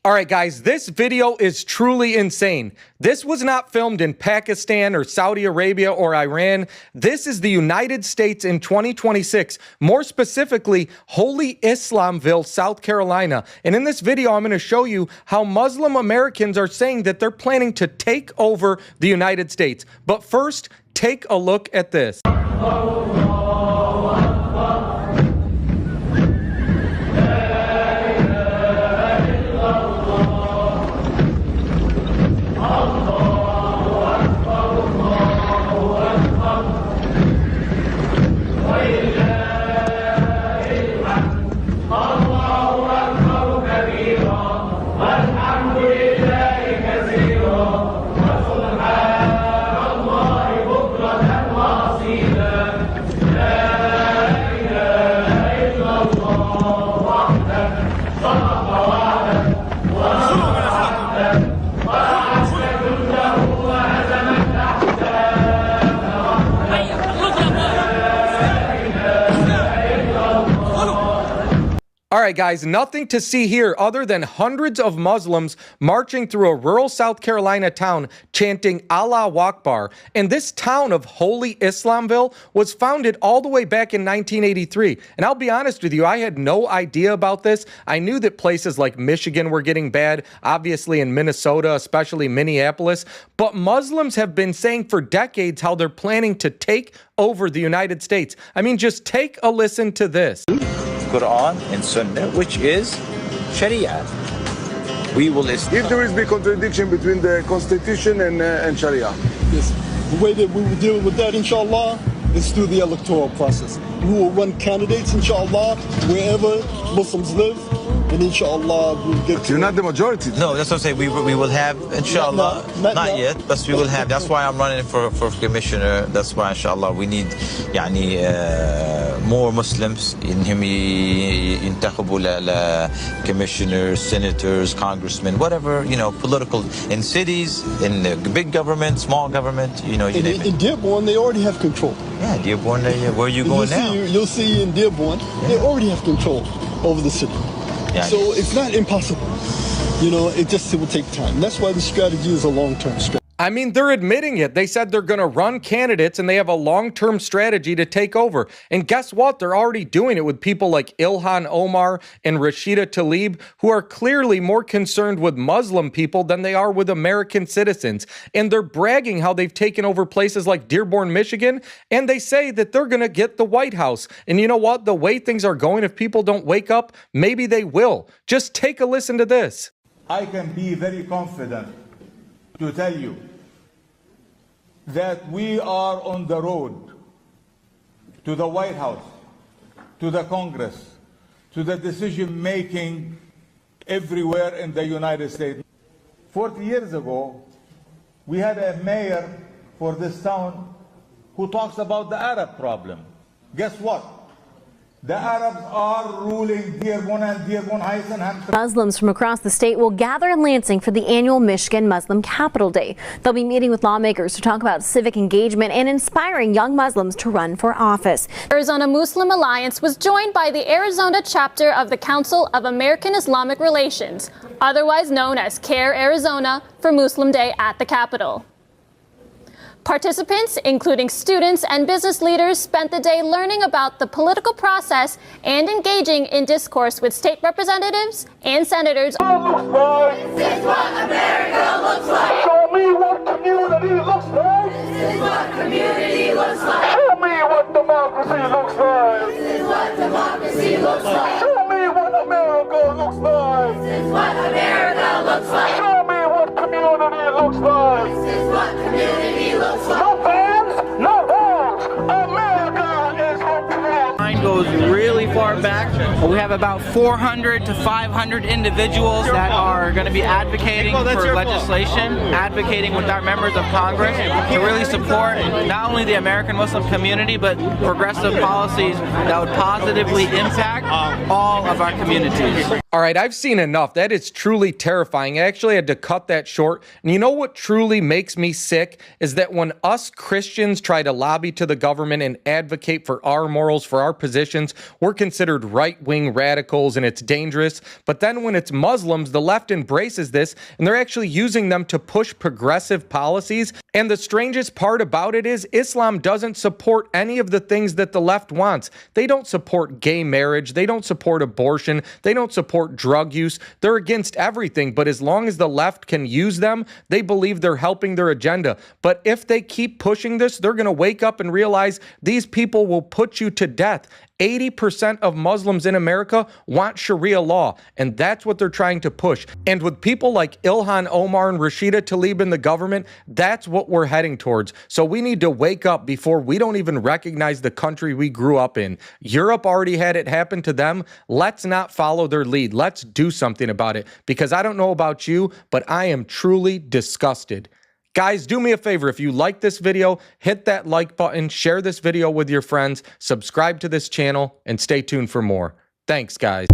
All right, guys, this video is truly insane. This was not filmed in Pakistan or Saudi Arabia or Iran. This is the United States in 2026, more specifically, Holy Islamville, South Carolina. And in this video, I'm going to show you how Muslim Americans are saying that they're planning to take over the United States. But first, take a look at this. All right, guys, nothing to see here other than hundreds of Muslims marching through a rural South Carolina town chanting Allahu Akbar. And this town of Holy Islamville was founded all the way back in 1983. And I'll be honest with you, I had no idea about this. I knew that places like Michigan were getting bad, obviously in Minnesota, especially Minneapolis. But Muslims have been saying for decades how they're planning to take over the United States. I mean, just take a listen to this. Quran and Sunnah, which is Sharia. We will if there is a contradiction between the Constitution and Sharia. Yes. The way that we will deal with that, inshallah, is through the electoral process. We will run candidates, inshallah, wherever Muslims live, and inshallah we'll get to... You're not the majority. No, that's what I'm saying. We will have, inshallah, not yet, but we will have. That's why I'm running for commissioner. That's why, inshallah, we need more Muslims إنهم ينتخبوا commissioners, senators, congressmen, whatever, political, in cities, in the big government, small government, In Dearborn, they already have control. Yeah, Dearborn, where are you going now? You'll see in Dearborn, they already have control over the city. Yeah. So it's not impossible. It will take time. That's why the strategy is a long-term strategy. I mean, they're admitting it. They said they're going to run candidates and they have a long-term strategy to take over. And guess what? They're already doing it with people like Ilhan Omar and Rashida Tlaib, who are clearly more concerned with Muslim people than they are with American citizens. And they're bragging how they've taken over places like Dearborn, Michigan, and they say that they're going to get the White House. And you know what? The way things are going, if people don't wake up, maybe they will. Just take a listen to this. I can be very confident to tell you that we are on the road to the White House, to the Congress, to the decision-making everywhere in the United States. 40 years ago, we had a mayor for this town who talks about the Arab problem. Guess what? The Arabs are ruling Dearborn and Dearborn Heights and Hampton. Muslims from across the state will gather in Lansing for the annual Michigan Muslim Capital Day. They'll be meeting with lawmakers to talk about civic engagement and inspiring young Muslims to run for office. Arizona Muslim Alliance was joined by the Arizona chapter of the Council of American Islamic Relations, otherwise known as CARE Arizona, for Muslim Day at the Capitol. Participants, including students and business leaders, spent the day learning about the political process and engaging in discourse with state representatives and senators. This is what America looks like. Show me what community looks like. This is what community looks like. Show me what democracy looks like. This is what democracy looks like. Show me what America looks like. This is what America looks like. Show me what community looks like. This is what community looks like. No fans, no walls. America is open. Mine goes really far back. We have about 400 to 500 individuals that are going to be advocating for legislation, advocating with our members of Congress to really support not only the American Muslim community, but progressive policies that would positively impact all of our communities. All right, I've seen enough. That is truly terrifying. I actually had to cut that short. And you know what truly makes me sick is that when us Christians try to lobby to the government and advocate for our morals, for our positions, we're considered right-wing radicals and it's dangerous. But then when it's Muslims, the left embraces this and they're actually using them to push progressive policies. And the strangest part about it is Islam doesn't support any of the things that the left wants. They don't support gay marriage. They don't support abortion. They don't support drug use. They're against everything. But as long as the left can use them, they believe they're helping their agenda. But if they keep pushing this, they're going to wake up and realize these people will put you to death. 80% of Muslims in America want Sharia law, and that's what they're trying to push. And with people like Ilhan Omar and Rashida Tlaib in the government, that's what we're heading towards. So we need to wake up before we don't even recognize the country we grew up in. Europe already had it happen to them. Let's not follow their lead. Let's do something about it, because I don't know about you, but I am truly disgusted. Guys, do me a favor. If you like this video, hit that like button, share this video with your friends, subscribe to this channel, and stay tuned for more. Thanks, guys.